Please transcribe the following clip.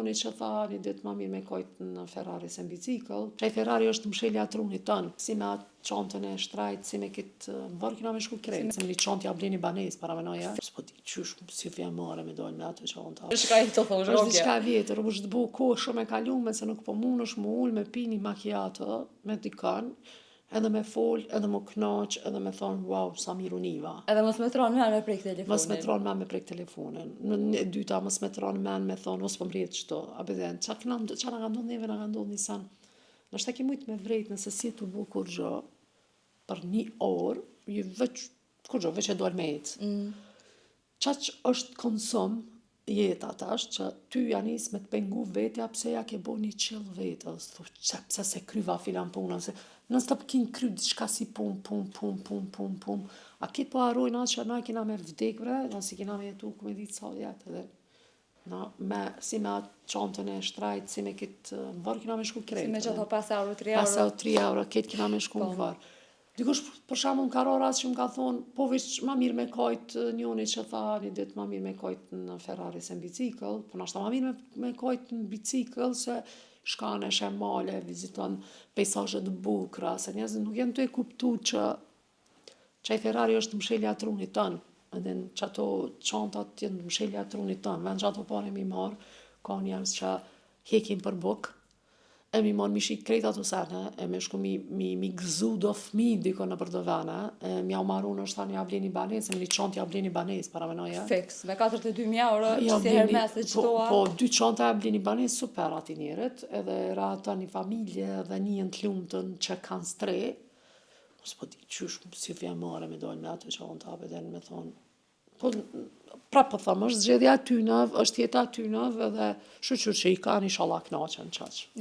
njoni që tha një ditë ma mirë me kojt në Ferrari se në bicikl. Qaj Ferrari është mshelja trunit tënë, si me atë çantën e shtrajt, si me kitë varë kina me shku krejt. Se me një çantë ja bleni banes, para menoja. S'po di qysh, si vjen mare me dojnë me atë çanta. Shka i të thosh, është diçka vjetër, është të bu kohë shumë e kalume, se nuk po mund është mu ullë me pini macchiato, me dikën, edhe me fol, edhe me knaq, edhe me thonë, wow, sa mirë univa. Edhe mos me tronë men me prek telefonin. Mos me tronë men me prek telefonin. Në dyta, mos me tronë men me thonë, mos po mrejt qëto. A bëdhen, qa na ka ndodhë neve, na ka ndodhë një sen. Nështë ta ki mujtë me vrejt nëse si të bu kur gjë, për një orë, ju veç, kur gjë, veç e dojnë me jetë. Qaq është konsum, jeta tash, që ty janis me të pengu vetja, pse ja ke bo një qill vetës, pse se kryva filan punën, se nësë të pëkin kry diçka si pun. A kitë po harrojnë atë që na kina me vdek bre, nësi kina me jetu, ku me ditë sa jetë edhe. Si me atë çantën e shtrajt, si me kitë varë kina me shku krejt. Si me që tho 5 euro, 3 euro. 5 euro, 3 euro, kitë kina me shku në varë. Dikush për shembull ka rarë që më ka thonë, po veç ma mirë me kajt njoni që tha një ditë ma mirë me kajt në Ferrari se në bicikl, po nashta ma mirë me kajt në bicikl se shkane, shemale, viziton pejsazhe të bukra, se njerëzit nuk janë të e kuptu që qaj Ferrari është mshelja trunit tënë, edhe që ato çantat janë mshelja trunit tënë, vend që ato pare mi marë, ka njerëz që hekin për buk, e mi marë mi shik krejt ato sene, e me shku mi gëzu do fmi diko në për do vene, mi au maru në është ta një ableni banes, e mi një çantë ja ableni banes, para menoja. Fix, me 42.000 euro, që si Hermes dhe qëtoa. Po, 2 çanta ja ableni banes, super ati njerët, edhe ra ata një familje dhe një të lumëtën që kanë stre, s'po di qysh, si vjen mare me dojnë me atë çanta, edhe me thonë, po, prapë po thëmë, është zgjedhja tynëv, është jeta tynëv, edhe shuqur që i kanë inshallah knaqen qaq.